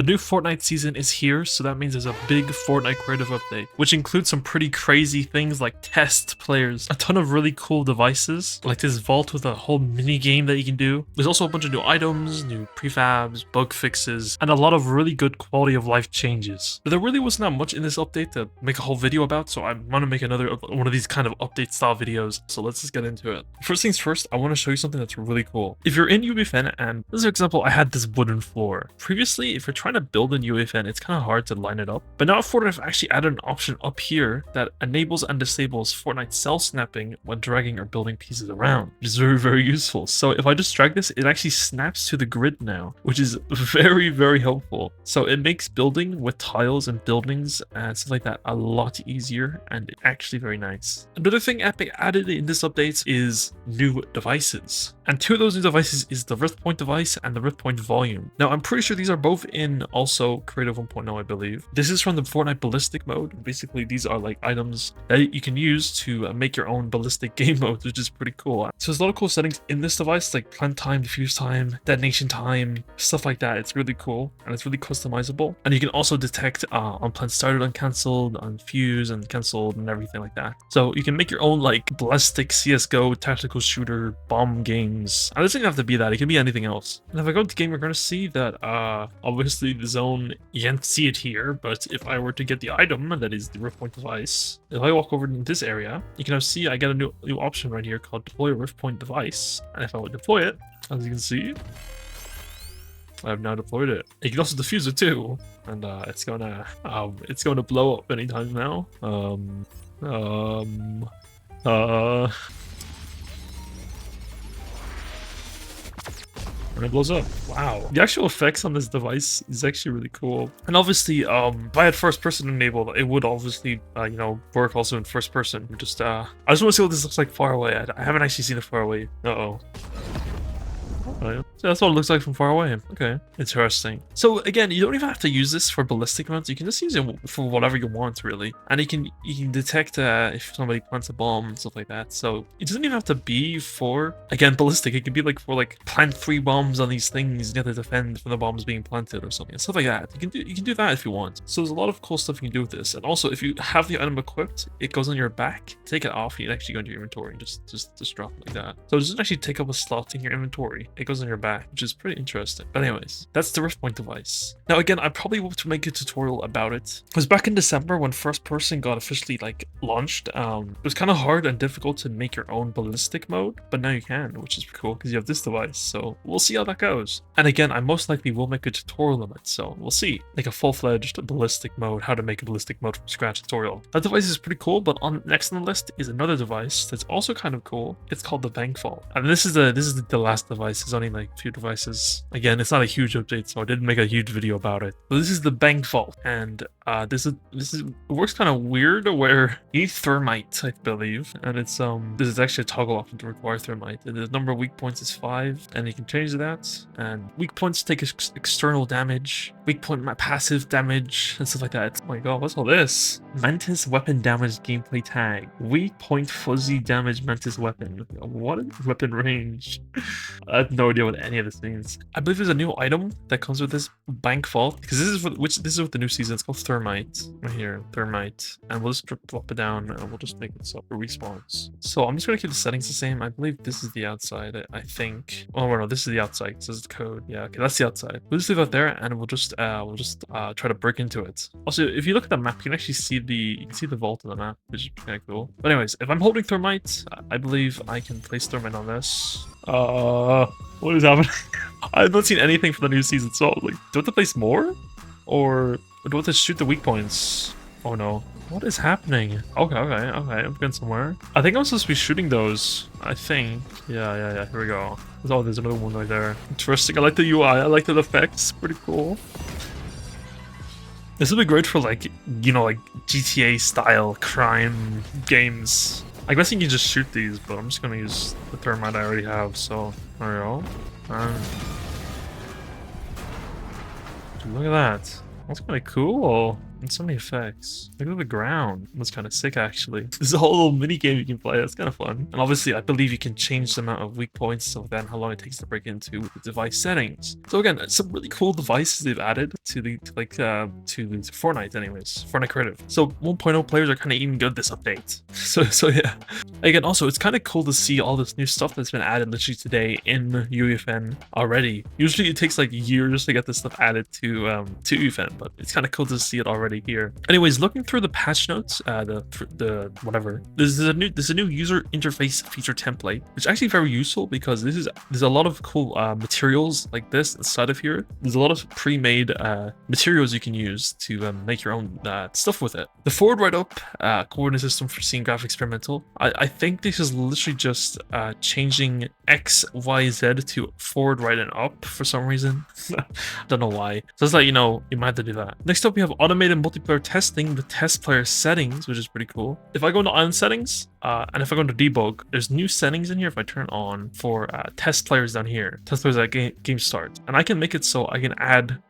The new Fortnite season is here, so that means there's a big Fortnite creative update, which includes some pretty crazy things like test players, a ton of really cool devices, like this vault with a whole mini game that you can do. There's also a bunch of new items, new prefabs, bug fixes, and a lot of really good quality of life changes. But there really wasn't that much in this update to make a whole video about, so I want to make another one of these kind of update style videos. So let's just get into it. First things first, I want to show you something that's really cool. If you're in UEFN, and this is an example, I had this wooden floor. Previously, if you're trying to build in UEFN, it's kind of hard to line it up. But now Fortnite have actually added an option up here that enables and disables Fortnite cell snapping when dragging or building pieces around, which is very, very useful. So if I just drag this, it actually snaps to the grid now, which is very, very helpful. So it makes building with tiles and buildings and stuff like that a lot easier and actually very nice. Another thing Epic added in this update is new devices. And two of those new devices is the Rift Point device and the Rift Point volume. Now, I'm pretty sure these are both in also Creative 1.0, I believe. This is from the Fortnite ballistic mode. Basically, these are like items that you can use to make your own ballistic game modes, which is pretty cool. So there's a lot of cool settings in this device, like plant time, diffuse time, detonation time, stuff like that. It's really cool and it's really customizable. And you can also detect unplanned started, uncancelled, unfused, and cancelled, and everything like that. So you can make your own like ballistic CSGO tactical shooter bomb games. And it doesn't have to be that, it can be anything else. And if I go to game, we're going to see that obviously the zone, you can't see it here, but if I were to get the item that is the Rift Point device, if I walk over in this area, you can now see I get a new option right here called deploy Rift Point device. And if I would deploy it, as you can see, I have now deployed it. You can also defuse it too, and it's gonna blow up anytime now. And it blows up. Wow. The actual effects on this device is actually really cool. And obviously, if I had first person enabled, it would obviously, you know, work also in first person. I just want to see what this looks like far away. I haven't actually seen it far away. Uh-oh. Oh, yeah. So that's what it looks like from far away. Okay, interesting. So again, you don't even have to use this for ballistic modes. You can just use it for whatever you want, really. And you can detect if somebody plants a bomb and stuff like that. So it doesn't even have to be for, again, ballistic. It can be like for like plant 3 bombs on these things. You have to defend from the bombs being planted or something. Stuff like that. You can do that if you want. So there's a lot of cool stuff you can do with this. And also, if you have the item equipped, it goes on your back. Take it off, you can actually go into your inventory and just drop it like that. So it doesn't actually take up a slot in your inventory. It goes on your back, which is pretty interesting. But anyways, that's the Rift Point device. Now again, I probably will to make a tutorial about it, because back in December when first person got officially like launched, it was kind of hard and difficult to make your own ballistic mode, but now you can, which is cool because you have this device. So we'll see how that goes. And again, I most likely will make a tutorial on it, so we'll see, like a full-fledged ballistic mode, how to make a ballistic mode from scratch tutorial. That device is pretty cool, but next on the list is another device that's also kind of cool. It's called the Bank Vault, and this is the last device. There's only like few devices. Again, it's not a huge update, so I didn't make a huge video about it. But this is the Bank Vault, and this it works kind of weird where you need thermite, I believe, and it's this is actually a toggle option to require thermite. And the number of weak points is 5, and you can change that. And weak points take external damage, weak point passive damage, and stuff like that. Oh my god, what's all this? Mantis weapon damage gameplay tag. Weak point fuzzy damage mantis weapon. What is weapon range? I have no idea what any of this means. I believe there's a new item that comes with this Bank Vault, because this is with the new season. It's called thermite right here, thermite, and we'll just drop it down and we'll just make it so it respawns. So I'm just gonna keep the settings the same. I believe this is the outside. I think. Oh no, this is the outside. It says the code. Yeah, okay, that's the outside. We'll just leave it there, and we'll just try to break into it. Also, if you look at the map, you can actually see the vault on the map, which is kind of cool. But anyways, if I'm holding thermite, I believe I can place thermite on this. What is happening? I've not seen anything from the new season, so like, do I have to place more? Or do I have to shoot the weak points? Oh no. What is happening? Okay, I'm getting somewhere. I think I'm supposed to be shooting those. I think. Yeah, here we go. Oh, there's another one right there. Interesting. I like the UI, I like the effects. Pretty cool. This would be great for like, you know, like GTA style crime games. I guess you can just shoot these, but I'm just gonna use the thermite I already have, so there we go. Look at that. That's kind of cool. And so many effects. Look at the ground. That's kind of sick, actually. There's a whole little mini game you can play. That's kind of fun. And obviously, I believe you can change the amount of weak points, so then how long it takes to break into the device settings. So again, some really cool devices they've added to the Fortnite, anyways. Fortnite Creative. So 1.0 players are kind of even good this update. So yeah. Again, also, it's kind of cool to see all this new stuff that's been added literally today in UEFN already. Usually, it takes like years to get this stuff added to UEFN, but it's kind of cool to see it already here. Anyways, looking through the patch notes, the whatever, there's a new user interface feature template, which is actually very useful because there's a lot of cool materials like this inside of here. There's a lot of pre-made materials you can use to make your own stuff with it. The forward right up coordinate system for scene graph experimental. I think this is literally just changing X, Y, Z to forward, right, and up for some reason. Don't know why. So it's like, you know, you might have to do that. Next up, we have automated multiplayer testing with test player settings, which is pretty cool. If I go into island settings, and if I go into debug, there's new settings in here if I turn on for test players down here. Test players at game start. And I can make it so I can add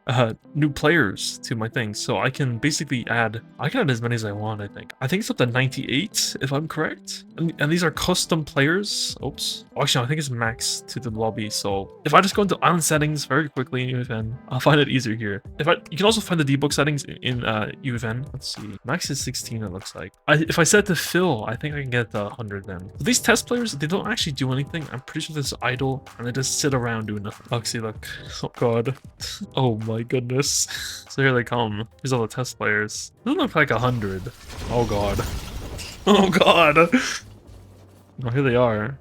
new players to my thing. So I can basically add as many as I want, I think. I think it's up to 98, if I'm correct. And these are custom players. Oops. Actually, I think it's max to the lobby. So if I just go into island settings very quickly in UEFN, I'll find it easier here. You can also find the debug settings in UEFN. Let's see. Max is 16, it looks like. If I set it to fill, I think I can get the 100 then. But these test players, they don't actually do anything. I'm pretty sure this is idle and they just sit around doing nothing. Oh, see, look. Oh god. Oh my goodness. So here they come. Here's all the test players. Doesn't look like 100. Oh god. Oh god. Oh, here they are.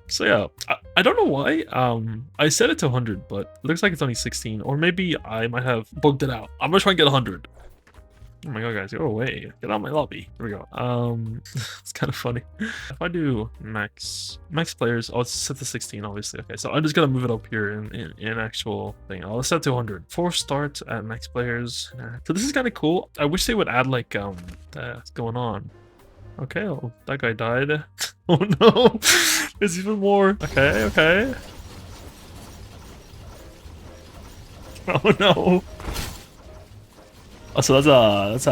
So yeah, I don't know why. I set it to 100, but it looks like it's only 16, or maybe I might have bugged it out. I'm gonna try and get 100. Oh my god, guys, go away. Get out of my lobby. Here we go. It's kind of funny. If I do max players, oh, it's set to 16, obviously. Okay, so I'm just gonna move it up here in actual thing. I'll set to 100. 4 start at max players. So this is kind of cool. I wish they would add like what's going on. Okay, oh, that guy died. Oh no, there's even more. Okay. Oh no. Oh, so that's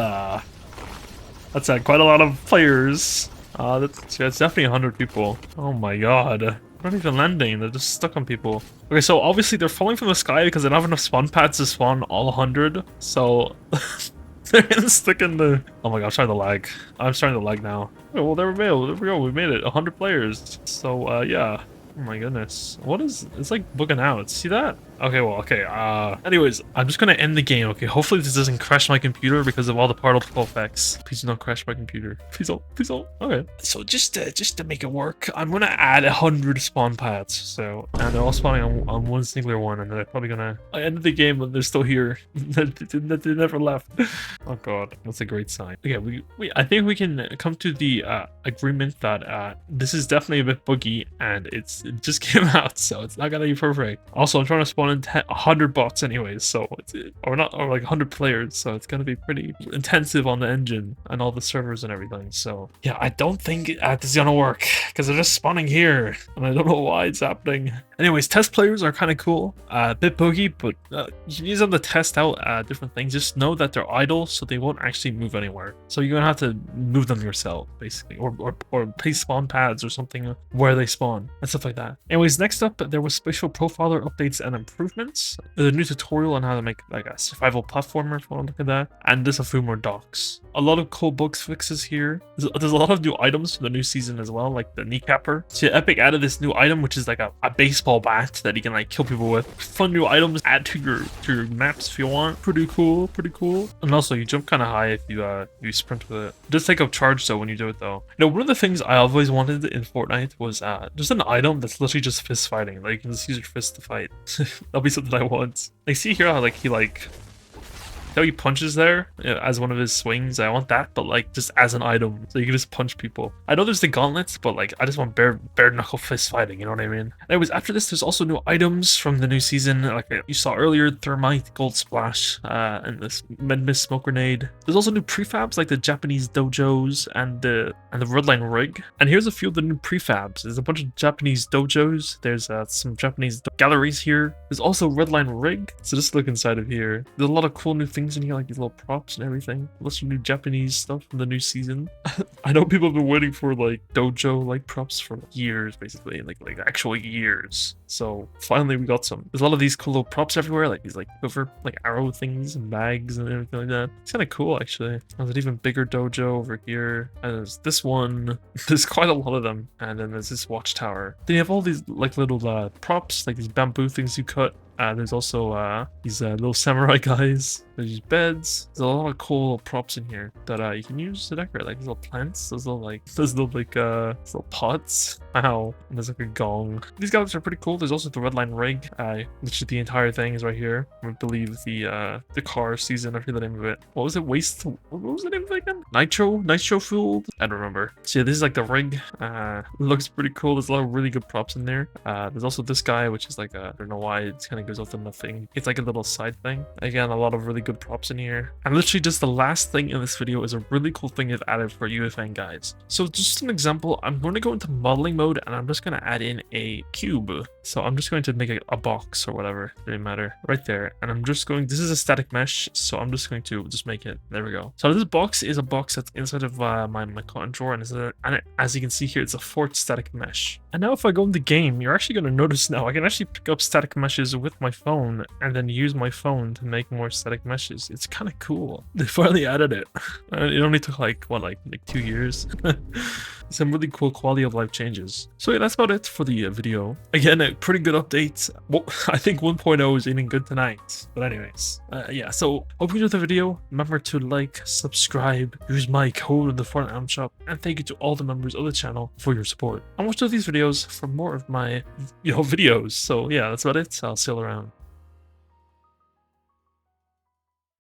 quite a lot of players. That's definitely 100 people. Oh my god. They're not even landing, they're just stuck on people. Okay, so obviously they're falling from the sky because they don't have enough spawn pads to spawn all 100. So they're getting stuck in the... Oh my god, I'm starting to lag. I'm starting to lag now. Okay, well, there we go. We made it. 100 players. So, yeah. Oh my goodness. What is... It's like bugging out. See that? Okay, well, okay. Anyways, I'm just gonna end the game, okay? Hopefully this doesn't crash my computer because of all the particle effects. Please don't crash my computer. Please don't. Please don't. Okay. So just to make it work, I'm gonna add 100 spawn pads. So, and they're all spawning on one singular one, and they're probably gonna... I ended the game and they're still here. They never left. Oh god, that's a great sign. Okay, I think we can come to the agreement that this is definitely a bit buggy, and it just came out, so it's not gonna be perfect. Also, I'm trying to spawn in 100 bots anyways, so or like 100 players, so it's gonna be pretty intensive on the engine and all the servers and everything. So yeah, I don't think this is gonna work because they're just spawning here, and I don't know why it's happening. Anyways, test players are kind of cool, a bit buggy, but you can use them to test out different things. Just know that they're idle, so they won't actually move anywhere. So you're gonna have to move them yourself, basically, or place spawn pads or something where they spawn and stuff like that. Anyways, next up, there was spatial profiler updates and improvements. There's a new tutorial on how to make like a survival platformer, if you want to look at that, and there's a few more docs. A lot of cool bug fixes here. There's a lot of new items for the new season as well, like the kneecapper. So Epic added this new item, which is like a baseball bat that you can like kill people with. Fun new items add to your maps if you want. Pretty cool. And also you jump kind of high if you sprint with it. It does take up charge though when you do it though. You know, one of the things I always wanted in Fortnite was just an item that's literally just fist fighting. Like you can just use your fist to fight. That'll be something I want. Like see here how like he like How he punches there as one of his swings. I want that, but like just as an item, so you can just punch people. I know there's the gauntlets, but like I just want bare knuckle fist fighting. You know what I mean? Anyways, after this, there's also new items from the new season. Like you saw earlier, thermite, gold splash, and this mist smoke grenade. There's also new prefabs like the Japanese dojos and the redline rig. And here's a few of the new prefabs. There's a bunch of Japanese dojos. There's some Japanese galleries here. There's also redline rig. So just look inside of here. There's a lot of cool new things in here, like these little props and everything. Lots of new Japanese stuff from the new season. I know people have been waiting for like dojo like props for years, basically, like actual years. So finally we got some. There's a lot of these cool little props everywhere, like these like quiver, like arrow things and bags and everything like that. It's kind of cool actually. There's an even bigger dojo over here. And there's this one. There's quite a lot of them. And then there's this watchtower. Then you have all these like little props, like these bamboo things you cut. There's also these little samurai guys. There's these beds. There's a lot of cool props in here that you can use to decorate, like these little plants, those little pots. Wow. And there's like a gong. These guys are pretty cool. There's also the redline rig. Literally the entire thing is right here. I believe the car season, I forget the name of it. What was it? What was the name of it again? Nitro fueled? I don't remember. So yeah, this is like the rig. Looks pretty cool. There's a lot of really good props in there. There's also this guy, which is like I don't know why it kind of goes off to nothing. It's like a little side thing. Again, a lot of really good props in here. And literally just the last thing in this video is a really cool thing they've added for UEFN guys. So just an example, I'm going to go into modeling mode and I'm just going to add in a cube. So I'm just going to make a box or whatever, it doesn't matter, right there. And I'm just going, this is a static mesh, so I'm just going to just make it. There we go. So this box is a box that's inside of my cotton drawer, and as you can see here, it's a Fort static mesh. And now if I go in the game, you're actually going to notice now I can actually pick up static meshes with my phone and then use my phone to make more static meshes. It's kind of cool. They finally added it. It only took like 2 years. Some really cool quality of life changes. So yeah, that's about it for the video. Again, a pretty good update. Well, I think 1.0 is eating good tonight. But anyways, yeah, so hope you enjoyed the video. Remember to like, subscribe, use my code in the Fortnite shop, and thank you to all the members of the channel for your support. And watch all these videos for more of my videos. So yeah, that's about it. I'll see you all around.